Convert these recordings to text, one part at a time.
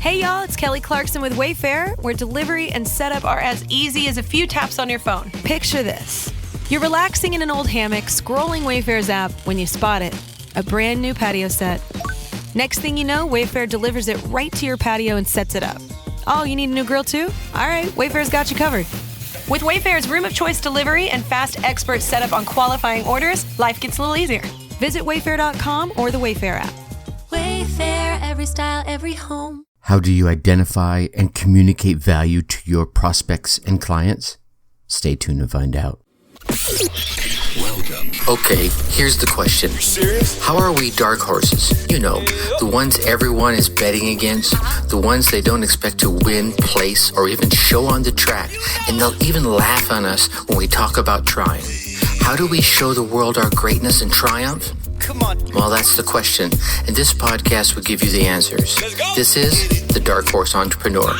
Hey y'all, it's Kelly Clarkson with Wayfair, where delivery and setup are as easy as a few taps on your phone. Picture this. You're relaxing in an old hammock, scrolling Wayfair's app when you spot it. A brand new patio set. Next thing you know, Wayfair delivers it right to your patio and sets it up. Oh, you need a new grill too? All right, Wayfair's got you covered. With Wayfair's room of choice delivery and fast expert setup on qualifying orders, life gets a little easier. Visit wayfair.com or the Wayfair app. Wayfair, every style, every home. How do you identify and communicate value to your prospects and clients? Stay tuned to find out. Welcome. Okay, here's the question. Serious? How are we dark horses? You know, the ones everyone is betting against, the ones they don't expect to win, place, or even show on the track, and they'll even laugh on us when we talk about trying. How do we show the world our greatness and triumph? Come on. Well, that's the question, and this podcast will give you the answers. Let's go. This is The Dark Horse Entrepreneur.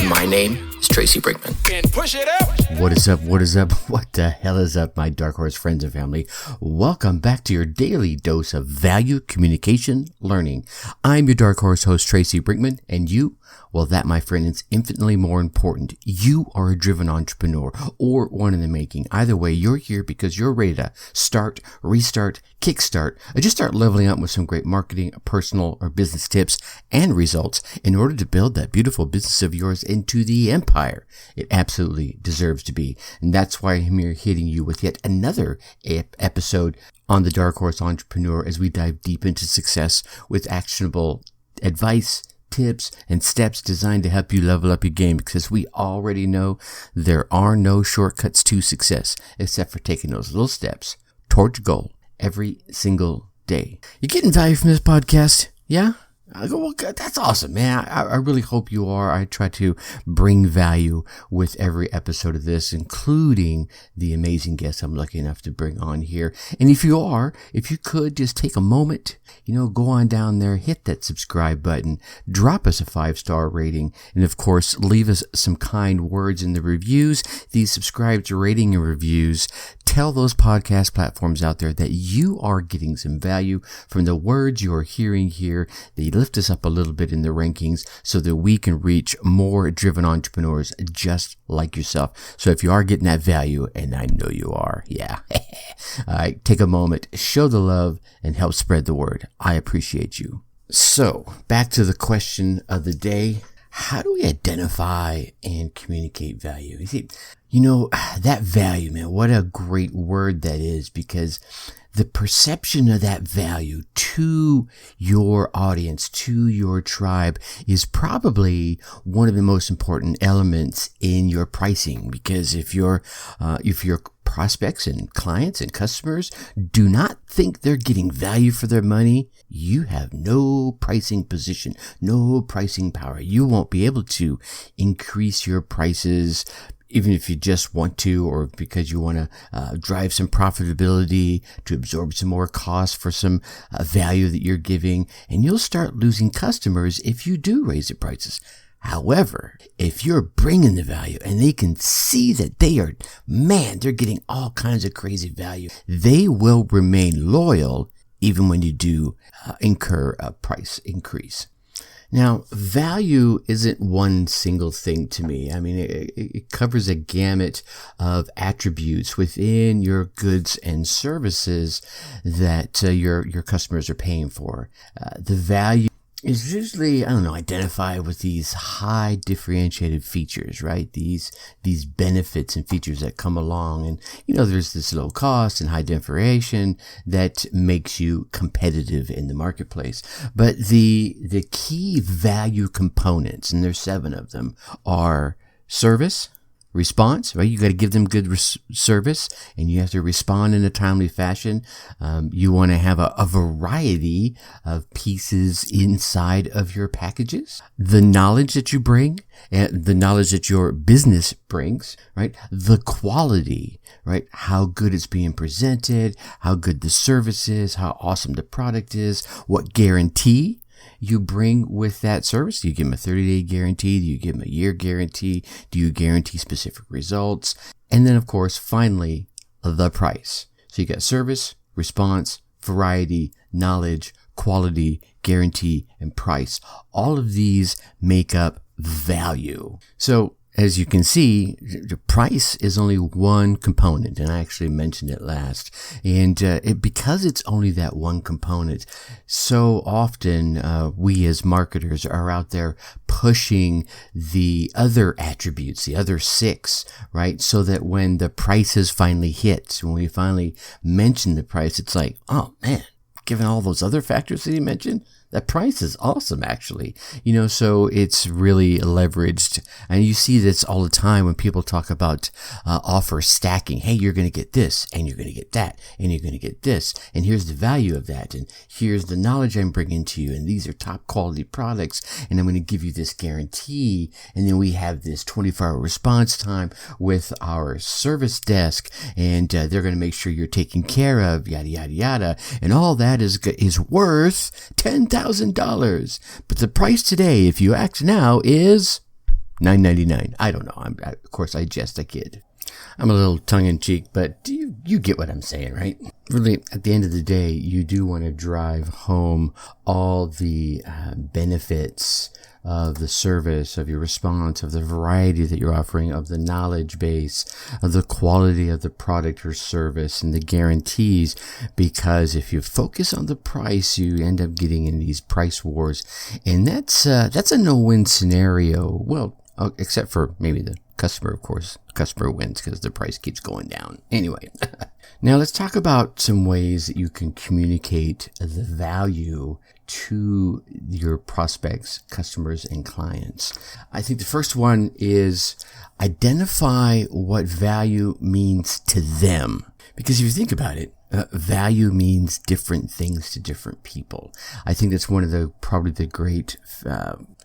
My name is Tracy Brinkman. And push it out. What is up? What is up? What the hell is up, my Dark Horse friends and family? Welcome back to your daily dose of value, communication, learning. I'm your Dark Horse host, Tracy Brinkman, and you, well, that, my friend, is infinitely more important. You are a driven entrepreneur or one in the making. Either way, you're here because you're ready to start, restart, kickstart, or just start leveling up with some great marketing, personal, or business tips and results in order to build that beautiful business of yours into the empire it absolutely deserves to be. And that's why I'm here hitting you with yet another episode on the Dark Horse Entrepreneur as we dive deep into success with actionable advice, tips, and steps designed to help you level up your game, because we already know there are no shortcuts to success except for taking those little steps towards goal every single day. You getting value from this podcast? Yeah? I go, well, good. That's awesome, man. I really hope you are. I try to bring value with every episode of this, including the amazing guests I'm lucky enough to bring on here. And if you could just take a moment, go on down there, hit that subscribe button, drop us a 5-star rating, and of course, leave us some kind words in the reviews. These subscribed rating and reviews tell those podcast platforms out there that you are getting some value from the words you are hearing here. They lift us up a little bit in the rankings so that we can reach more driven entrepreneurs just like yourself. So if you are getting that value, and I know you are, yeah, all right, take a moment, show the love, and help spread the word. I appreciate you. So back to the question of the day. How do we identify and communicate value? You see, that value, man, what a great word that is, because the perception of that value to your audience, to your tribe, is probably one of the most important elements in your pricing. Because if your prospects and clients and customers do not think they're getting value for their money, you have no pricing position, no pricing power. You won't be able to increase your prices, even if you just want to, or because you want to drive some profitability to absorb some more costs for some value that you're giving. And you'll start losing customers if you do raise the prices. However, if you're bringing the value and they can see that they're getting all kinds of crazy value, they will remain loyal even when you do incur a price increase. Now, value isn't one single thing to me. I mean, it covers a gamut of attributes within your goods and services that your customers are paying for. The value is usually, identified with these high differentiated features, right? These benefits and features that come along. And, there's this low cost and high differentiation that makes you competitive in the marketplace. But the key value components, and there's 7 of them, are service, response, right? You got to give them good service, and you have to respond in a timely fashion. You want to have a variety of pieces inside of your packages. The knowledge that you bring, and the knowledge that your business brings, right? The quality, right? How good it's being presented, how good the service is, how awesome the product is, what guarantee you bring with that service. Do you give them a 30-day guarantee? Do you give them a year guarantee? Do you guarantee specific results? And then, of course, finally, the price. So you got service, response, variety, knowledge, quality, guarantee, and price. All of these make up value. So as you can see, the price is only one component, and I actually mentioned it last. And because it's only that one component, so often we as marketers are out there pushing the other attributes, the other 6, right? So that when the prices finally hit, when we finally mention the price, it's like, oh man, given all those other factors that you mentioned, that price is awesome, actually. So it's really leveraged. And you see this all the time when people talk about offer stacking. Hey, you're going to get this, and you're going to get that, and you're going to get this. And here's the value of that. And here's the knowledge I'm bringing to you. And these are top quality products. And I'm going to give you this guarantee. And then we have this 24-hour response time with our service desk. And they're going to make sure you're taken care of, yada, yada, yada. And all that is worth $10,000. But the price today, if you act now, is $9.99. I don't know. Of course, I jest, I kid. I'm a little tongue-in-cheek, but you get what I'm saying, right? Really, at the end of the day, you do want to drive home all the benefits of the service, of your response, of the variety that you're offering, of the knowledge base, of the quality of the product or service, and the guarantees. Because if you focus on the price, you end up getting in these price wars, and that's a no-win scenario. Well, except for maybe the customer, of course. Customer wins because the price keeps going down. Anyway, now let's talk about some ways that you can communicate the value to your prospects, customers, and clients. I think the first one is identify what value means to them. Because if you think about it, value means different things to different people. I think that's one of probably the great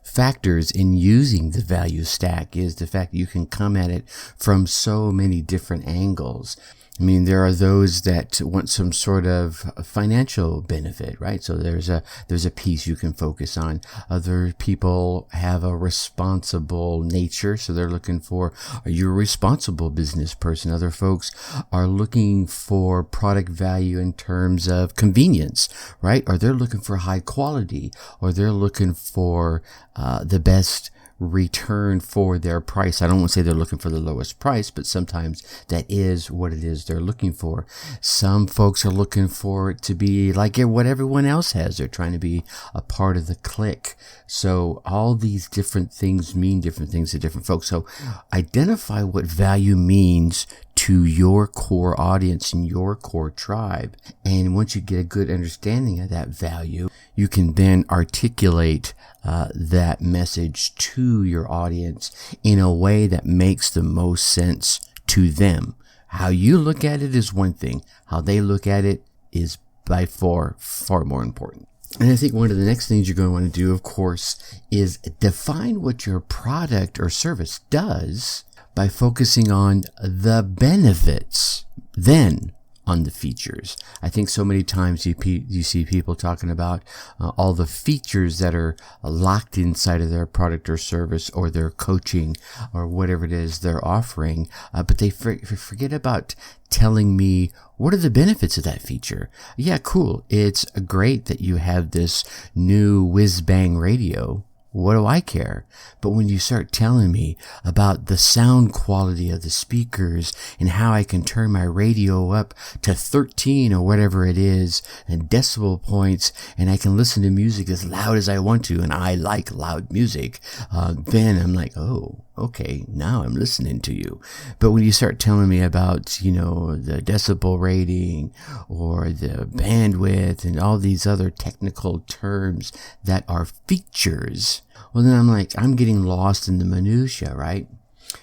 factors in using the value stack is the fact that you can come at it from so many different angles. I mean, there are those that want some sort of financial benefit, right? So there's a piece you can focus on. Other people have a responsible nature, so they're looking for, are you a responsible business person? Other folks are looking for product value in terms of convenience, right? Or they're looking for high quality, or they're looking for the best return for their price. I don't want to say they're looking for the lowest price, but sometimes that is what it is they're looking for. Some folks are looking for it to be like what everyone else has. They're trying to be a part of the clique. So all these different things mean different things to different folks. So identify what value means to your core audience and your core tribe. And once you get a good understanding of that value, you can then articulate that message to your audience in a way that makes the most sense to them. How you look at it is one thing. How they look at it is by far more important. And I think one of the next things you're going to want to do, of course, is define what your product or service does by focusing on the benefits, then on the features. I think so many times you see people talking about all the features that are locked inside of their product or service or their coaching or whatever it is they're offering, but they forget about telling me, what are the benefits of that feature? Yeah, cool. It's great that you have this new whiz-bang radio. What do I care? But when you start telling me about the sound quality of the speakers and how I can turn my radio up to 13 or whatever it is and decibel points, and I can listen to music as loud as I want to, and I like loud music, then I'm like, oh, okay, now I'm listening to you. But when you start telling me about, the decibel rating or the bandwidth and all these other technical terms that are features, well, then I'm getting lost in the minutia, right?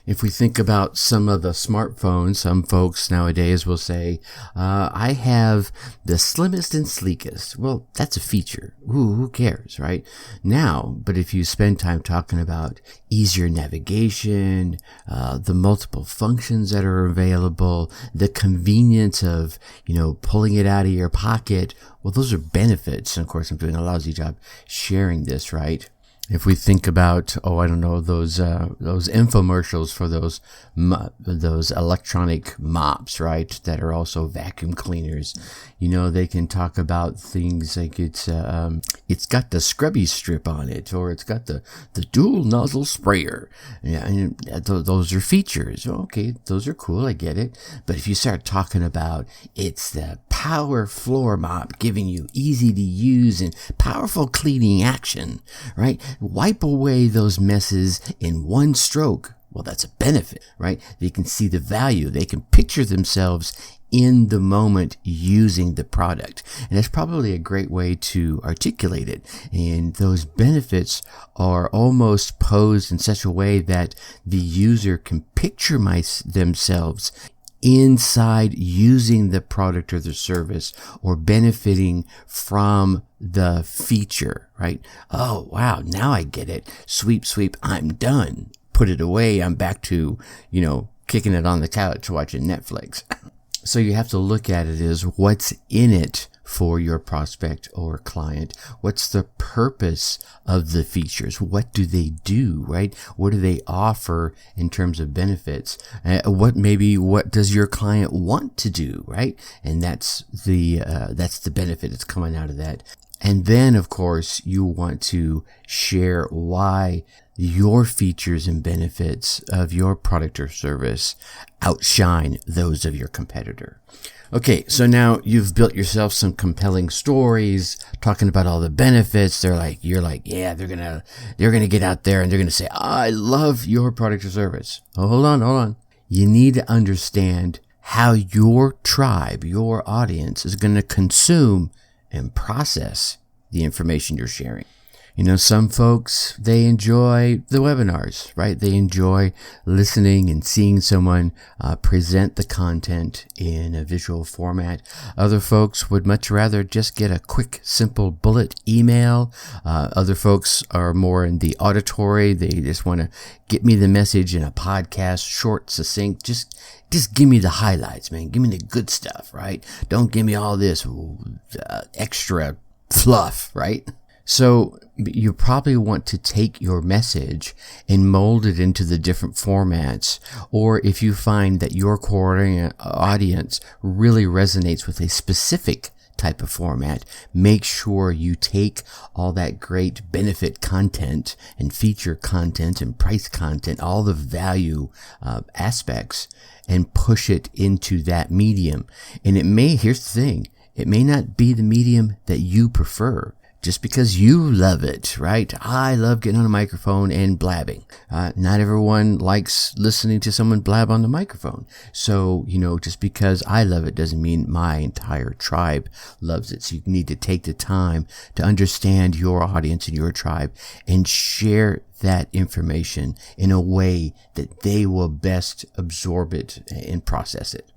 If we think about some of the smartphones, some folks nowadays will say, I have the slimmest and sleekest. Well, that's a feature. Ooh, who cares, right? Now, but if you spend time talking about easier navigation, the multiple functions that are available, the convenience of, pulling it out of your pocket, well, those are benefits. And of course, I'm doing a lousy job sharing this, right? If we think about, I don't know, those infomercials for those electronic mops, right? That are also vacuum cleaners. They can talk about things like it's got the scrubby strip on it, or it's got the dual nozzle sprayer. Yeah, and those are features. Okay, those are cool. I get it. But if you start talking about it's the power floor mop giving you easy to use and powerful cleaning action, right? Wipe away those messes in one stroke. Well, that's a benefit, right? They can see the value. They can picture themselves in the moment using the product. And that's probably a great way to articulate it. And those benefits are almost posed in such a way that the user can picture themselves inside using the product or the service or benefiting from the feature, right? Oh, wow. Now I get it. Sweep, I'm done. Put it away. I'm back to, kicking it on the couch watching Netflix. So you have to look at it as what's in it for your prospect or client. What's the purpose of the features? What do they do, right? What do they offer in terms of benefits? What does your client want to do, right? And that's the benefit that's coming out of that. And then, of course, you want to share why your features and benefits of your product or service outshine those of your competitor. Okay, so now you've built yourself some compelling stories talking about all the benefits. You're like, yeah, they're gonna get out there and they're gonna say, I love your product or service. Oh, hold on. You need to understand how your tribe, your audience is gonna consume and process the information you're sharing. Some folks, they enjoy the webinars, right? They enjoy listening and seeing someone present the content in a visual format. Other folks would much rather just get a quick, simple bullet email. Other folks are more in the auditory. They just want to get me the message in a podcast, short, succinct. Just give me the highlights, man. Give me the good stuff, right? Don't give me all this extra fluff, right? So you probably want to take your message and mold it into the different formats. Or if you find that your core audience really resonates with a specific type of format, make sure you take all that great benefit content and feature content and price content, all the value aspects, and push it into that medium. And here's the thing, it may not be the medium that you prefer. Just because you love it, right? I love getting on a microphone and blabbing. Not everyone likes listening to someone blab on the microphone. So, just because I love it doesn't mean my entire tribe loves it. So you need to take the time to understand your audience and your tribe and share that information in a way that they will best absorb it and process it.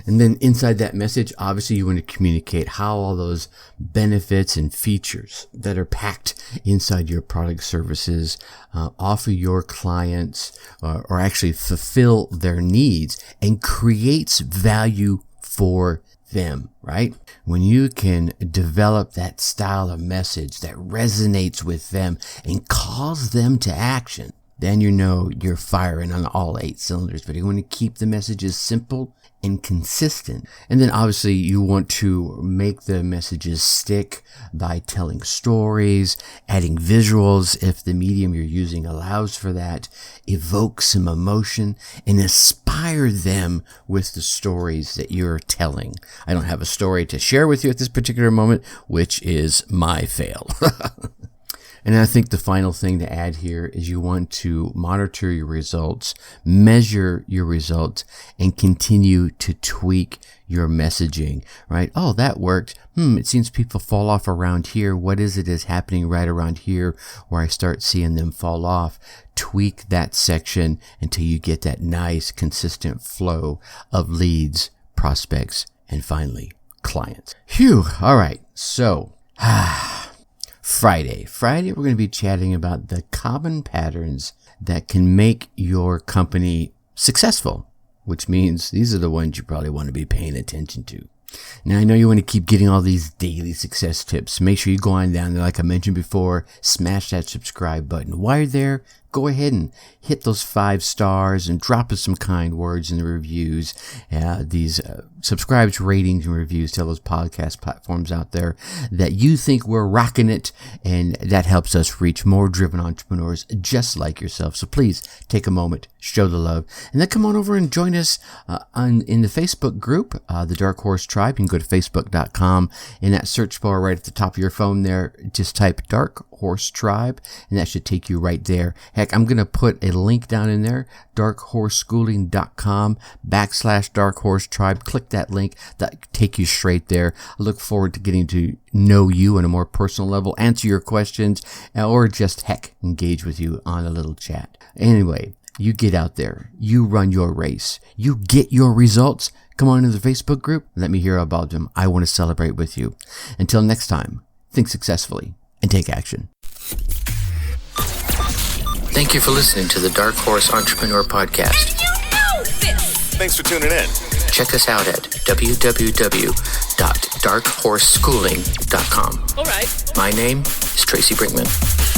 And then inside that message, obviously you want to communicate how all those benefits and features that are packed inside your product services offer your clients or actually fulfill their needs and creates value for them, right? When you can develop that style of message that resonates with them and calls them to action, then you're firing on all 8 cylinders. But you want to keep the messages simple and consistent. And then obviously you want to make the messages stick by telling stories, adding visuals if the medium you're using allows for that, evoke some emotion, and inspire them with the stories that you're telling. I don't have a story to share with you at this particular moment, which is my fail. And I think the final thing to add here is you want to monitor your results, measure your results, and continue to tweak your messaging, right? Oh, that worked. It seems people fall off around here. What is it is happening right around here where I start seeing them fall off? Tweak that section until you get that nice, consistent flow of leads, prospects, and finally, clients. Phew. All right. So, Friday, we're going to be chatting about the common patterns that can make your company successful, which means these are the ones you probably want to be paying attention to. Now, I know you want to keep getting all these daily success tips. Make sure you go on down there, like I mentioned before, smash that subscribe button. While you're there, go ahead and hit those 5 stars and drop us some kind words in the reviews. These subscribes, ratings, and reviews. Tell those podcast platforms out there that you think we're rocking it, and that helps us reach more driven entrepreneurs just like yourself. So please take a moment, show the love, and then come on over and join us in the Facebook group, the Dark Horse Tribe. You can go to facebook.com. In that search bar right at the top of your phone there, just type Dark Horse Tribe, and that should take you right there. Heck, I'm going to put a link down in there, darkhorseschooling.com/Dark Horse Tribe. Click that link. That take you straight there. I look forward to getting to know you on a more personal level, answer your questions, or just heck, engage with you on a little chat. Anyway, you get out there, you run your race, you get your results. Come on into the Facebook group. Let me hear about them. I want to celebrate with you. Until next time, think successfully and take action. Thank you for listening to the Dark Horse Entrepreneur Podcast. And you know this! Thanks for tuning in. Check us out at www.darkhorseschooling.com. All right. My name is Tracy Brinkman.